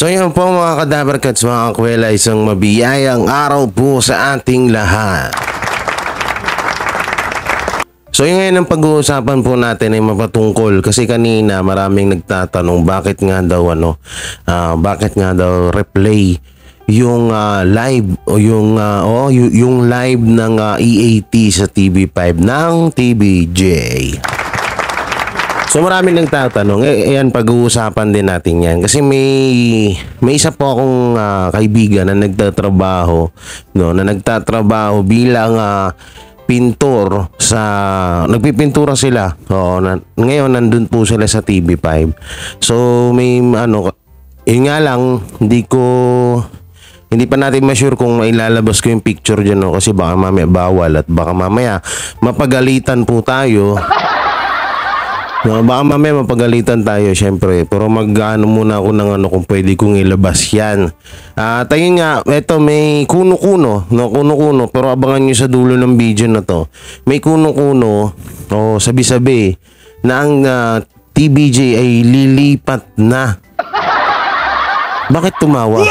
So yun po mga kadabarkats, mga kakwela, isang mabiyayang araw po sa ating lahat. So yung ngayon ang pag-uusapan po natin ay mapatungkol kasi kanina maraming nagtatanong bakit nga daw replay yung live o yung live ng EAT sa TV5 ng TVJ. So maraming nagtatanong, ayan pag-uusapan din natin yan kasi may isa po akong kaibigan na nagtatrabaho bilang pintor nagpipintura sila. Ngayon nandun po sila sa TV5. So may yun nga lang hindi pa natin ma-sure kung mailalabas ko yung picture dyan kasi baka mamaya bawal at baka mamaya mapagalitan po tayo. Baka mamaya mapagalitan tayo syempre, pero mag-ano muna ako ng kung pwede kong ilabas yan. Ayun nga, eto may kuno-kuno, pero abangan nyo sa dulo ng video na to. May kuno-kuno o sabi-sabi na ang TVJ ay lilipat na. Bakit tumawa?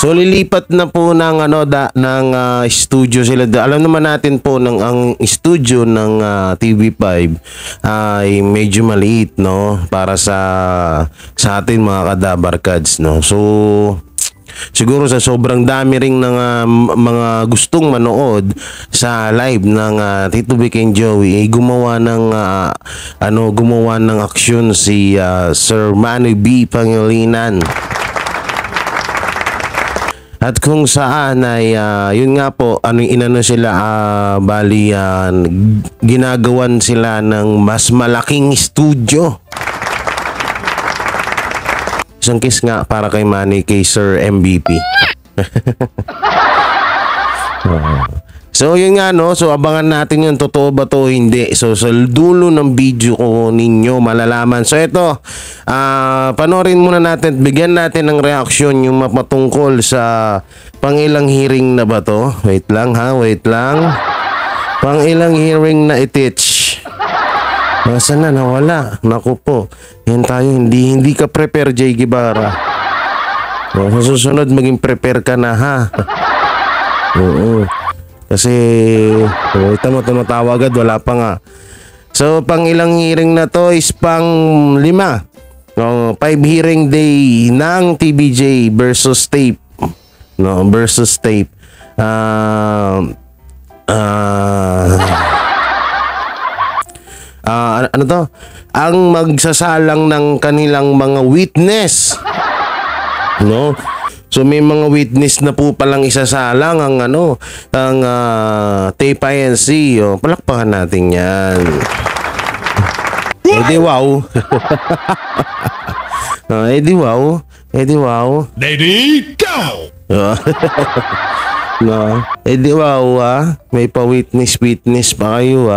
So lilipat na po ng studio sila. Alam naman natin po ang studio ng TV5 ay medyo maliit para sa atin mga kadabarkads So siguro sa sobrang dami ring ng mga gustong manood sa live ng Tito Vic and Joey gumawa ng aksyon si Sir Manny B. Pangilinan. At kung saan ay yun nga po ginagawan sila ng mas malaking studio. Isang kiss nga para kay Manny, kay Sir MVP. So yun nga so abangan natin yun, totoo ba to hindi. So sa dulo ng video ko ninyo malalaman. So ito panoorin muna natin, bigyan natin ng reaksyon yung mapatungkol sa pangilang hearing na ba to. Wait lang. Pangilang hearing na itich. Nasaan na, nawala. Naku po, yan tayo, hindi ka prepare Jay Guevara. Sa susunod maging prepare ka na ha. Oo. Kasi tumatawa agad, wala pa nga. So pang ilang hearing na to is pang 5 hearing day ng TVJ versus tape. Versus tape. Ano to? Ang magsasalang ng kanilang mga witness. So may mga witness na po palang isasalang ang tape INC. Palakpakan natin yan. Edi wow. Edi wow. Lady, go! Edi wow may pa-witness pa kayo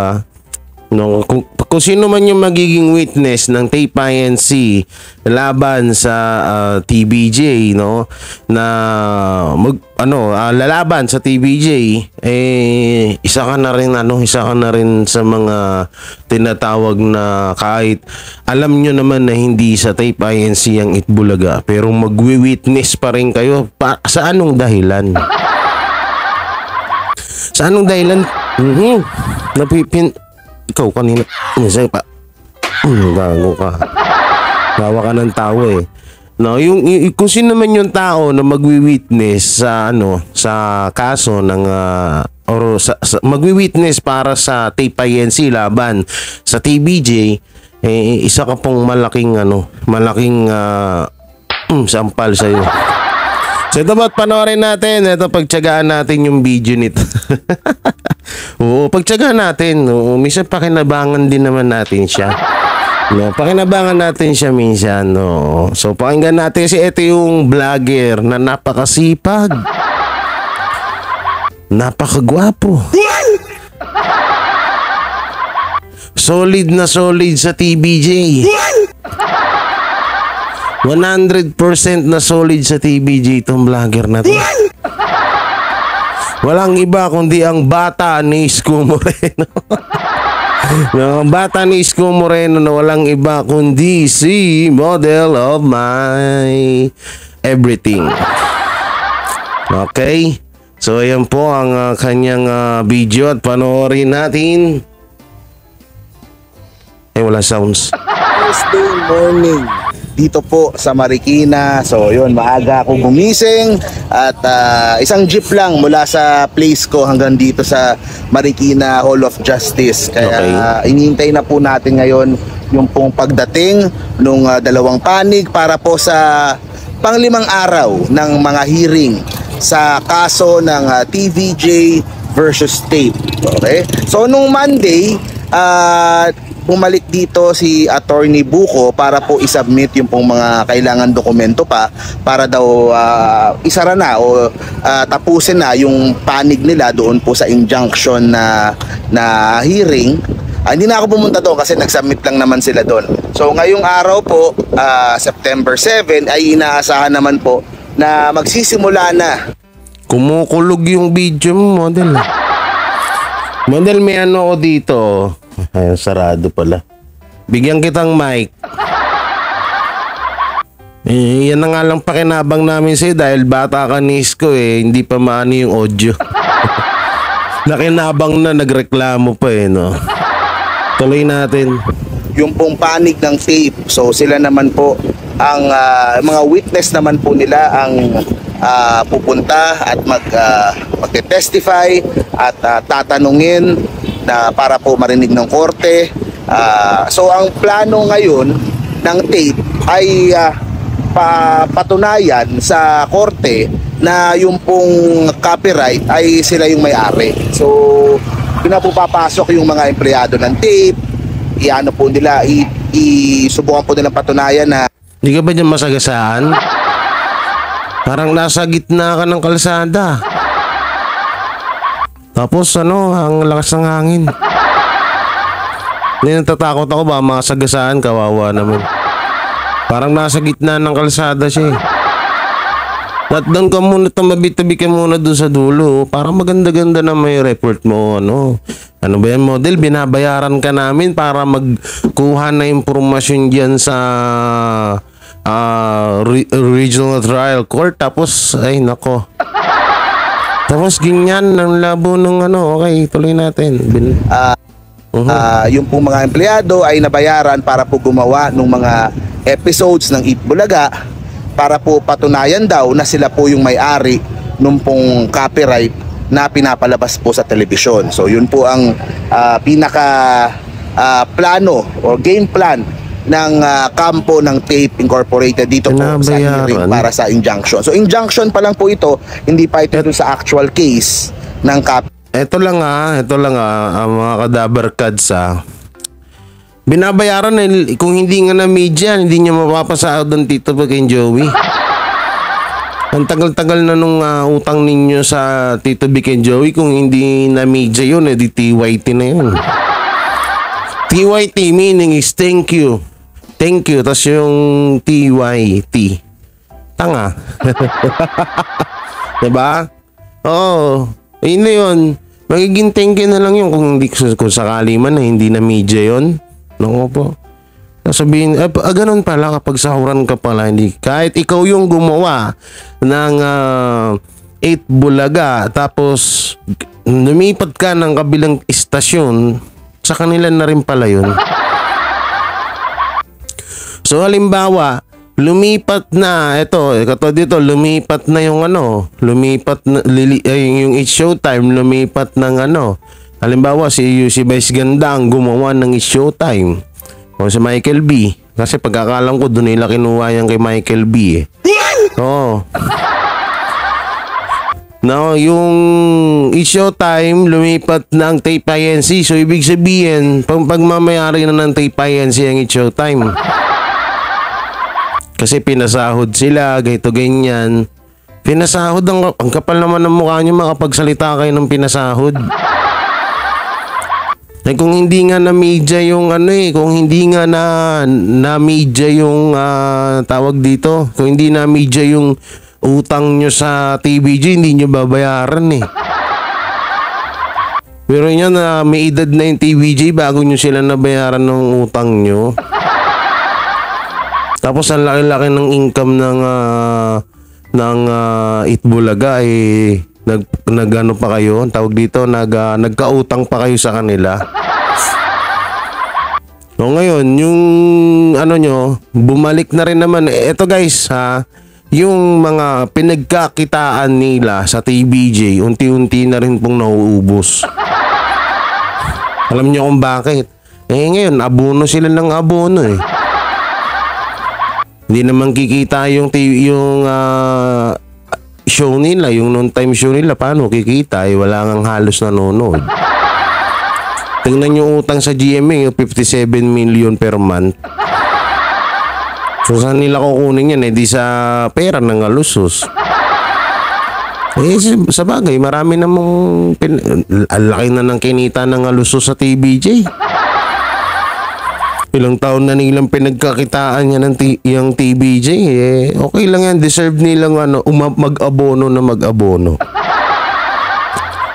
Kung sino man yung magiging witness ng tape INC laban sa TVJ na lalaban sa TVJ isa ka na rin sa mga tinatawag na kahit alam nyo naman na hindi sa tape INC ang Itbulaga pero magwi-witness pa rin kayo sa anong dahilan? Sa anong dahilan? Ikaw kanina, sa'yo pa. Bago ka. Bawa ka ng tao kung sino naman yung tao na magwi-witness sa kaso ng magwi-witness para sa tape INC laban sa TVJ, isa ka pong malaking sampal sa'yo. So ito ba't panoorin natin? Ito pagtsagaan natin yung video nito. Oo, pagtsagaan natin. Minsan pakinabangan din naman natin siya. Pakinabangan natin siya minsan. So pakinggan natin ito yung vlogger na napakasipag. Napakagwapo. Solid na solid sa TVJ. 100% na solid sa TVJ itong vlogger na to. Walang iba kundi ang bata ni Isko Moreno. Ng bata ni Isko Moreno na walang iba kundi si model of my everything. Okay? So ayan po ang kanyang video at panoorin natin. Wala sounds. Thursday morning dito po sa Marikina. So yun, maaga ako gumising at isang jeep lang mula sa place ko hanggang dito sa Marikina Hall of Justice. Kaya inihintay na po natin ngayon yung pong pagdating nung dalawang panig para po sa panglimang araw ng mga hearing sa kaso ng TVJ versus Tape. Okay? So nung Monday, bumalik dito si Attorney Buko para po isubmit yung pong mga kailangan dokumento pa para daw isara na o tapusin na yung panig nila doon po sa injunction na hearing. Hindi na ako pumunta doon kasi nag-submit lang naman sila doon. So ngayong araw po, September 7, ay inaasahan naman po na magsisimula na. Kumukulog yung video mo, model. Model, may ano ako dito. Ay, sarado pala. Bigyan kitang mic. Yan na nga lang pakinabang namin sa'yo dahil bata ka ni Isko hindi pa maano yung audio. Nakinabang na, nagreklamo pa no. Tuloy natin. Yung pong panig ng tape, so sila naman po ang mga witness naman po nila ang pupunta at magte-testify at tatanungin na para po marinig ng korte. So ang plano ngayon ng tape ay patunayan sa korte na yung pong copyright ay sila yung may-ari. So pinapapasok yung mga empleyado ng tape, iano po nila, isubukan po nilang patunayan na Hindi ka ba dyan masagasaan? Parang nasa gitna ka ng kalsada. Tapos ang lakas ng hangin. Hindi, natatakot ako ba masagasaan, kawawa naman. Parang nasa gitna ng kalsada siya At doon ka muna, tabi ka muna doon sa dulo. Parang maganda-ganda na may report mo, Ano ba yan, model? Binabayaran ka namin para magkuha na impormasyon dyan sa regional trial court. Tapos, ay nako. Tapos ganyan ng labo ng okay, tuloy natin. Yung pong mga empleyado ay nabayaran para po gumawa ng mga episodes ng Eat Bulaga para po patunayan daw na sila po yung may-ari nung pong copyright na pinapalabas po sa telebisyon. So yun po ang plano or game plan ng kampo ng Tape Incorporated dito po sa hearing para sa injunction. So injunction pa lang po ito, hindi pa ito sa actual case ng Ito lang ang mga kadabarkads binabayaran kung hindi nga na media, hindi niya mapapasahod ng Tito Bag and Joey. Ang tagal-tagal na nung utang ninyo sa Tito Big and Joey, kung hindi na media yun, di TYT na yun. TYT meaning is thank you. Thank you. Tapos yung TYT. Tanga. Diba? Oo. Ayun na yun. Magiging thank you na lang yun kung sakali man na hindi na media yun. Naku po. Sabihin, ganun pala kapag sahuran ka pala, hindi. Kahit ikaw yung gumawa ng 8 Bulaga, tapos lumipat ka ng kabilang istasyon, sa kanila na rin pala yun. So halimbawa, lumipat na, lumipat na yung yung It's Showtime, lumipat ng halimbawa si Vice Ganda ang gumawa ng It's Showtime. O si Michael B. Kasi pagkakalam ko doon nila kinuha yan kay Michael B. Oo. No, yung It's Showtime lumipat ng Tape INC. So ibig sabihin, pagmamayari na ng Tape INC ang It's Showtime. Kasi pinasahod sila, ganyan. Pinasahod, ang kapal naman ng mukha nyo makapagsalita kayo ng pinasahod. Kung hindi nga na media yung kung hindi nga na media yung tawag dito, kung hindi na media yung utang nyo sa TVJ, hindi nyo babayaran Pero nyo na may edad na yung TVJ bago nyo sila nabayaran ng utang nyo. Tapos ang laki-laki ng income ng Itbulaga nagano pa kayo, tawag dito, nagkautang pa kayo sa kanila. So ngayon, yung ano nyo, bumalik na rin naman. Eto guys ha, yung mga pinagkakitaan nila sa TVJ, unti-unti na rin pong nauubos. Alam nyo kung bakit? Ngayon, abono sila ng abono eh. Hindi naman kikita yung show nila, yung noon-time show nila. Paano kikita? Wala ngang halos nanonood. Tingnan yung utang sa GMA, yung 57 million per month. So saan nila kukunin yan? Di sa pera ng alusos. Sa bagay, marami namang ang laki na ng kinita ng alusos sa TVJ. Ilang taon na nilang pinagkakitaan niya yung TVJ. Okay lang yan, deserve nilang mag-abono na mag-abono.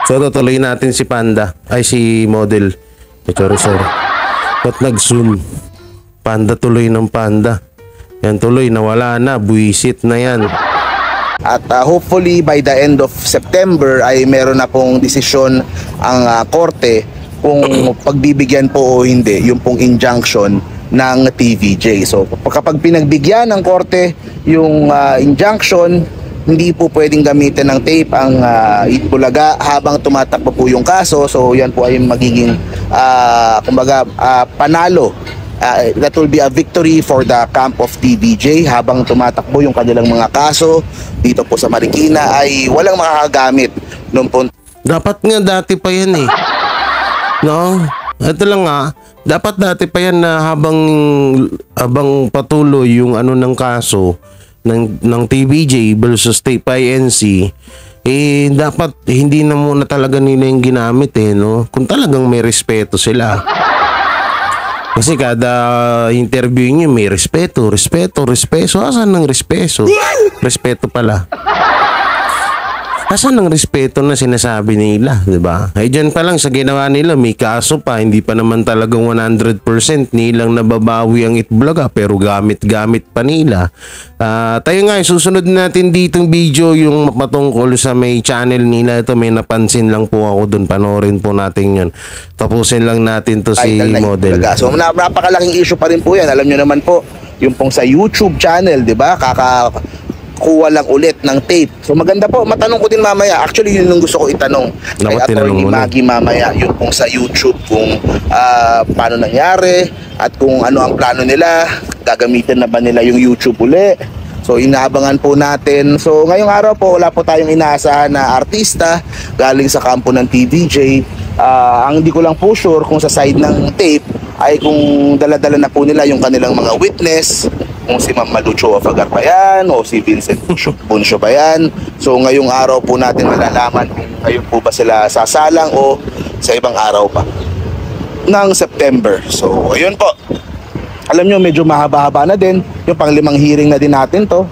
So tutuloy natin si Panda. Ay si model. Sorry. Ba't nag-zoom? Panda tuloy ng Panda. Yan tuloy, nawala na. Buwisit na yan. At hopefully by the end of September ay meron na pong desisyon ang korte kung pagbibigyan po o hindi yung pong injunction ng TVJ. So kapag pinagbigyan ng korte yung injunction, hindi po pwedeng gamitin ng tape ang Itbulaga habang tumatakbo po yung kaso. So yan po ay magiging panalo. That will be a victory for the camp of TVJ habang tumatakbo yung kanilang mga kaso dito po sa Marikina ay walang makakagamit noon po. Dapat nga dati pa yan eh. No? Ito lang nga, dapat dati pa yan na habang patuloy yung ng kaso ng TVJ versus Tape INC, dapat hindi na muna talaga nila yung ginamit no? Kung talagang may respeto sila. Kasi kada interview niyo may respeto. Asan ng respeto? Respeto pala. Asan ang respeto na sinasabi nila, di ba? Ay dyan pa lang sa ginawa nila, may kaso pa, hindi pa naman talagang 100% nilang nababawi ang Itbulaga, pero gamit-gamit pa nila. Tayo nga, susunod natin ditong video yung matungkol sa may channel nila. Ito, may napansin lang po ako dun, panoorin po natin yun. Tapusin lang natin to si model. So napakalaking issue pa rin po yan. Alam nyo naman po, yung pong sa YouTube channel, di ba? Kuha lang ulit ng tape. So maganda po, matanong ko din mamaya. Actually, yun yung gusto ko itanong kay Atty. Maggie mamaya, yun pong sa YouTube kung paano nangyari at kung ano ang plano nila, gagamitin na ba nila yung YouTube uli. So inaabangan po natin. So ngayong araw po, wala po tayong inaasahan na artista galing sa kampo ng TVJ. Ang hindi ko lang po sure kung sa side ng tape ay kung dala-dala na po nila yung kanilang mga witness, kung si Ma'am Malucho Afagar pa yan o si Vincent Buncio pa yan. So ngayong araw po natin malalaman kung ngayon po ba sila sasalang o sa ibang araw pa ng September. So ayun po, alam nyo medyo mahaba-haba na din yung pang-5 hearing na din natin to,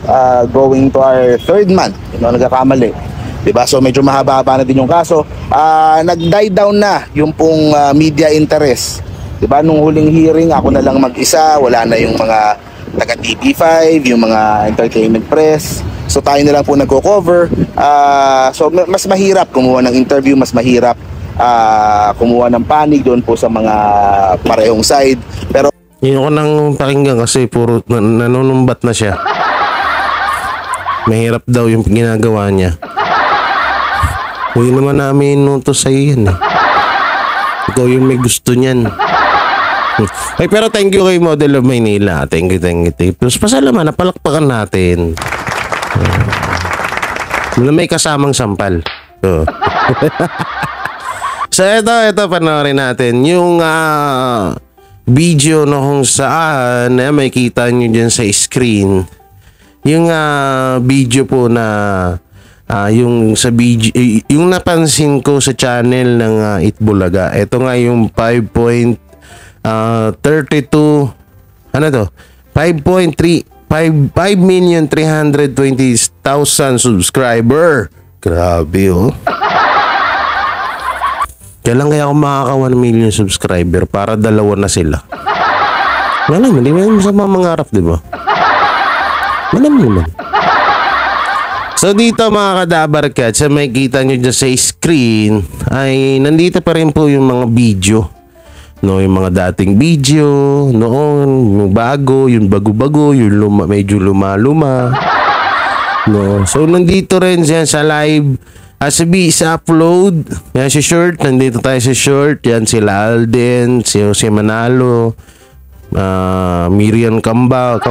going to our 3rd month, nagkakamali, diba? So medyo mahaba-haba na din yung kaso. Nag-die down na yung pong media interest, diba? Nung huling hearing ako na lang mag-isa, wala na yung mga taga TV5, yung mga entertainment press. So tayo na lang po nagko-cover. So mas mahirap kumuha ng interview, mas mahirap kumuha ng panig doon po sa mga parehong side. Pero yun ko nang pakinggan kasi puro nanunumbat na siya. Mahirap daw yung ginagawa niya. Huwag naman namin inuto sa'yo yan eh. Ikaw yung may gusto niyan. Ay, pero thank you kay Model of Maynila. Thank you. Plus pasalamat, napalakpakan natin. May kasamang sampal. So ito panoorin natin yung video na kung saan may kita nyo dyan sa screen. Yung video po na yung sa video, yung napansin ko sa channel ng Itbulaga. Ito nga yung 5.32 ano to? 5,320,000 subscriber. Grabe oh. Kailan kaya ako makaka 1 million subscriber para dalawa na sila? Wala naman, hindi naman sa mga mangarap, di ba? Wala naman. So dito mga kadabarkad, sa may kita nyo dyan sa screen, ay nandito pa rin po yung mga video. No, yung mga dating video, noon, yung bago, yung bago-bago, yung medyo luma-luma. No, so nandito rin yan sa live. Sa upload, yan si Short, nandito tayo si Short, yan sila Alden, si Jose Manalo, Miriam Cambao,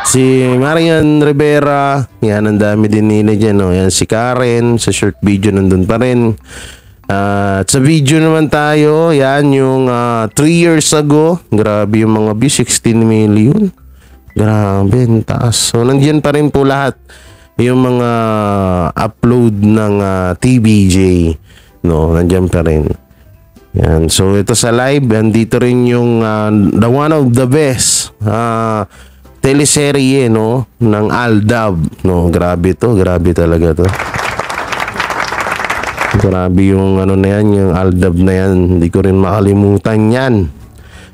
si Marian Rivera, yan ang dami din nila dyan, no? Yan si Karen, sa short video nandun pa rin. At sa video naman tayo, yan yung 3 years ago, grabe yung mga views, 16 million, grabe, ang taas. So nandiyan pa rin po lahat yung mga upload ng TBJ, no, nandiyan pa rin. Yan. So ito sa live, andito rin yung the one of the best teleserye, no, ng Aldab, no. Grabe talaga to. Grabe yung ano na yan, yung Aldab na yan, hindi ko rin makalimutan yan.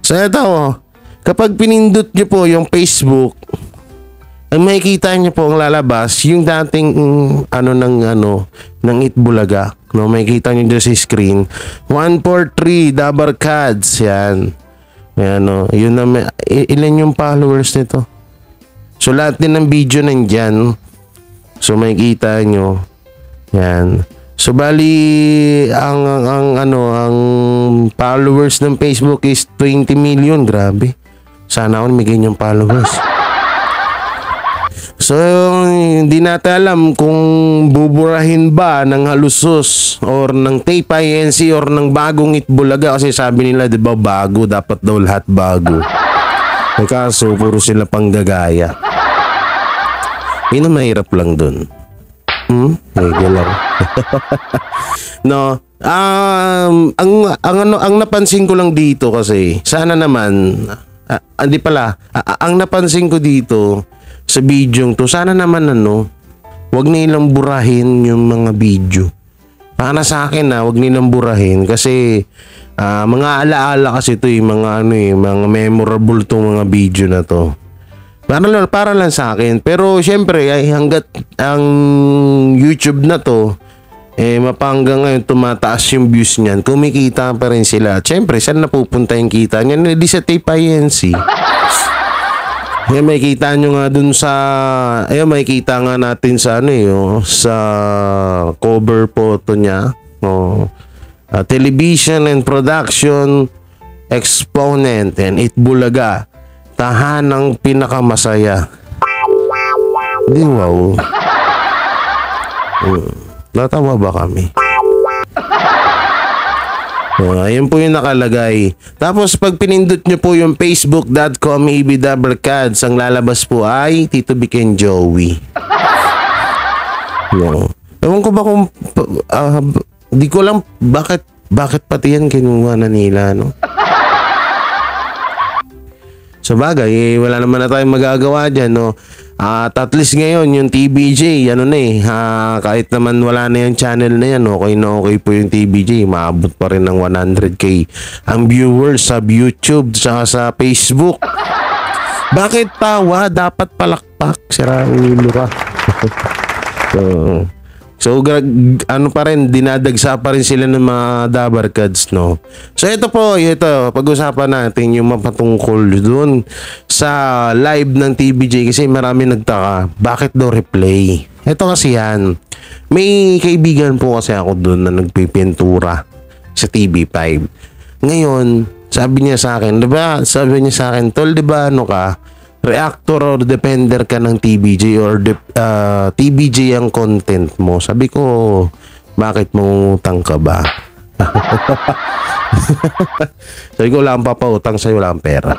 So ito, kapag pinindot nyo po yung Facebook, ang makikita nyo po ang lalabas yung dating ng Itbulaga, no, makikita nyo dyan sa screen 143 Dabarkads, yan, no, yun na, ilan yung followers nito. So lahat din ng video nandyan, so makikita nyo yan. So bali ang followers ng Facebook is 20 million, grabe, sana ako may ganyang followers. So, hindi natin alam kung buburahin ba ng Halusos or ng Tape INC or ng bagong Itbulaga, kasi sabi nila, di ba, bago, dapat daw lahat bago. May kaso, puro sila panggagaya. Yun ang mahirap lang dun. Medyo lang. No, ang napansin ko lang dito kasi, sana naman, ang napansin ko dito, sa video to, sana naman wag nilang burahin yung mga video. Para sa akin wag nilang burahin kasi mga alaala kasi ito mga mga memorable tong mga video na to. Para lang sa akin. Pero syempre hanggat ang YouTube na to mapanggang ngayon tumataas yung views niyan, kumikita pa rin sila. Syempre saan napupunta yung kita niyan? Hindi sa Tape INC. May kita nyo nga dun sa may kita nga natin sa sa cover photo niya, television and production exponent and Itbulaga, tahanang pinakamasaya. Di wow. Natawa ba kami? Ayun po yung nakalagay. Tapos pag pinindot nyo po yung facebook.com ibdabarkads, ang lalabas po ay Tito Vic and Joey. No. Ewan ko ba kung di ko lang bakit pati yan kinuha na nila, no? Sa bagay, wala naman na tayong magagawa dyan, no? At least ngayon, yung TBJ, kahit naman wala na yung channel na yan, okay po yung TBJ. Maabot pa rin ng 100k ang viewers sa YouTube, sa Facebook. Bakit tawa? Dapat palakpak. Sira ulo ka. So pa rin, dinadagsa pa rin sila ng mga Dabarkads, no? So ito pag-usapan natin yung mapatungkol dun sa live ng TBJ kasi marami nagtaka, bakit daw replay? Ito kasi yan, may kaibigan po kasi ako dun na nagpipintura sa TV5. Ngayon, sabi niya sa akin, tol, diba reactor or depender ka ng TBJ or TBJ ang content mo. Sabi ko, bakit mangungutang ka ba? Sabi ko, wala kang papautang sa'yo, wala kang pera.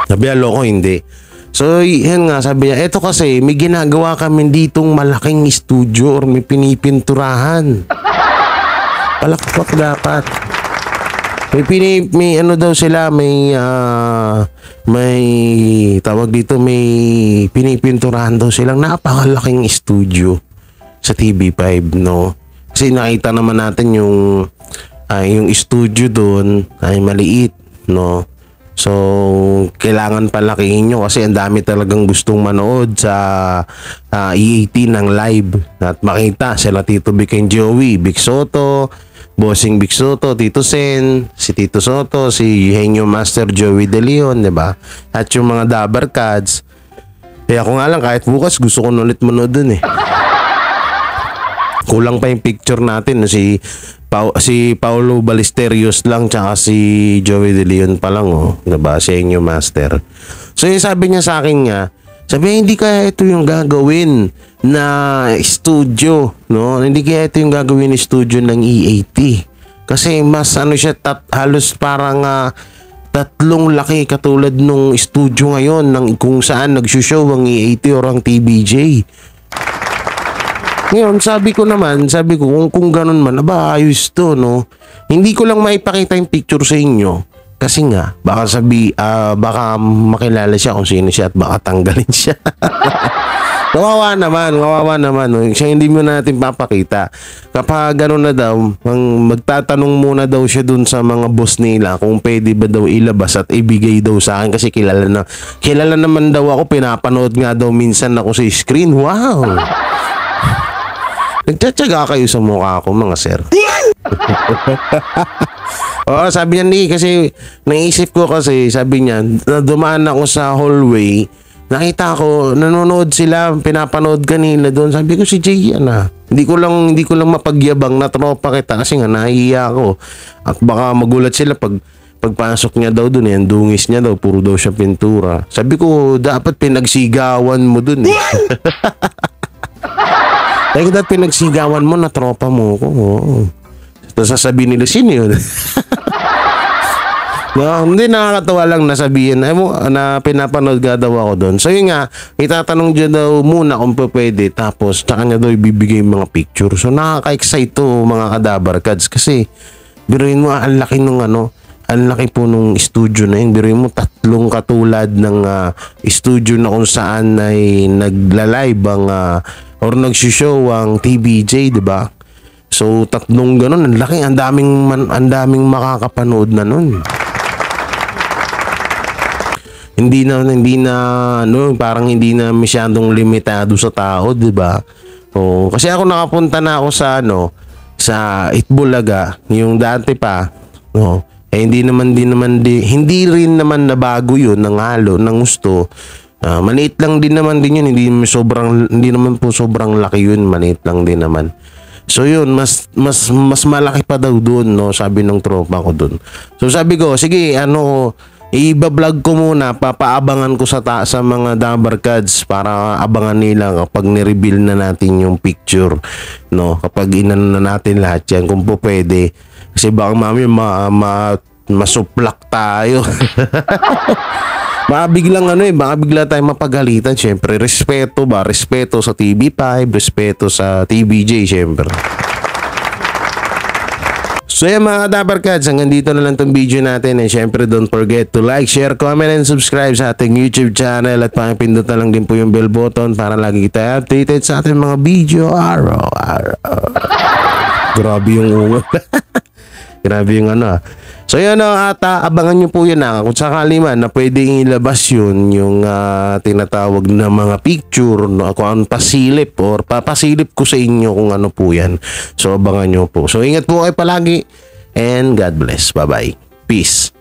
Sabi niya, loko, hindi. So, yan nga, sabi niya, eto kasi, may ginagawa kami ditong malaking studio or may pinipinturahan. Palakpak dapat. May daw sila, may tawag dito, may pinipinturahan daw silang napakalaking studio sa TV5, no? Kasi nakita naman natin yung studio doon ay maliit, no? So, kailangan palakihin nyo kasi ang dami talagang gustong manood sa EAT ng live at makita sila Tito Vic and Joey, Vic Soto, Bossing Vic Soto, Tito Sen, si Tito Soto, si Henyo Master Joey De Leon, diba? At yung mga Dabar Cats. Kaya ako nga lang, kahit bukas gusto ko ulit manood dun eh. Kulang pa yung picture natin, si Paulo Ballesteros lang tsaka si Joey De Leon pa lang, oh, diba? Si Henyo Master. So yung sabi niya sa akin nga, sabi hindi kaya ito yung gagawin na studio, no? Hindi kaya ito yung gagawin na studio ng EAT. Kasi mas ano siya, halos parang tatlong laki katulad nung studio ngayon ng kung saan nagsushow ang EAT or ang TVJ. Ngayon, sabi ko kung ganun man, aba ayos to, no? Hindi ko lang maipakita yung picture sa inyo kasi nga baka makilala siya kung sino siya at baka tanggalin siya. Kawawa naman, no? Siya hindi mo natin papakita. Kapag gano'n na daw, magtatanong muna daw siya dun sa mga boss nila kung pwede ba daw ilabas at ibigay daw sa akin kasi kilala naman daw ako, pinapanood nga daw minsan ako sa screen. Wow! Nagtsatsaga kayo sa mukha ko, mga sir. Oo, sabi niya kasi naisip ko kasi, sabi niya, dumaan ako sa hallway, nakita ko, nanonood sila, pinapanood kanila doon. Sabi ko, si Jay yan ah. Hindi ko lang mapagyabang na tropa kita kasi nga nahihiya ako. At baka magulat sila pagpasok niya daw doon, ang dungis niya daw, puro daw siya pintura. Sabi ko, dapat pinagsigawan mo doon eh. Kaya dapat pinagsigawan mo na tropa mo ko. Tapos sasabihin nila, sino yun? No, hindi, nakakatawa lang nasabihin na pinapanood ka daw ako doon. So yun nga, itatanong dyan daw muna kung pwede, tapos tsaka niya daw ibibigay mga picture. So nakaka-excite to mga Kadabar Cats kasi biruin mo, ang laki nung ang laki po nung studio na yun. Biruin mo, tatlong katulad ng studio na kung saan ay nagla-live or nagsushow ang TVJ, di ba? So tatlong ganun, ang laki, ang daming makakapanood na nun. Hindi na parang hindi na masyadong limitado sa tao, 'di ba? Oh, kasi ako nakapunta na ako sa Itbulaga, yung dati pa, no. Hindi rin naman nabago 'yun ng halo ng gusto. Maliit lang din naman din 'yun, hindi naman po sobrang laki 'yun, maliit lang din naman. So yun, mas malaki pa daw doon, no, sabi ng tropa ko doon. So sabi ko, sige, i-vlog ko muna, papaabangan ko sa mga Dabar Cats para abangan nila kapag ni-reveal na natin yung picture, no, kapag inano na natin lahat yan kung po pwede, kasi baka mami masuplak tayo. Baka bigla tayong mapagalitan. Syempre, respeto sa TV5, respeto sa TVJ, syempre. So yan mga Dabar Cats, hanggang dito na lang itong video natin. And syempre, don't forget to like, share, comment, and subscribe sa ating YouTube channel. At pakipindot na lang din po yung bell button para lagi tayo updated sa ating mga video araw-araw. Grabe yung unga. Grabe yung So yun, at abangan nyo po yun kung sakali man na pwedeng ilabas yun, yung tinatawag na mga picture, no, kung ano pasilip or papasilip ko sa inyo kung ano po yan. So abangan nyo po. So ingat po kayo palagi and God bless. Bye-bye. Peace.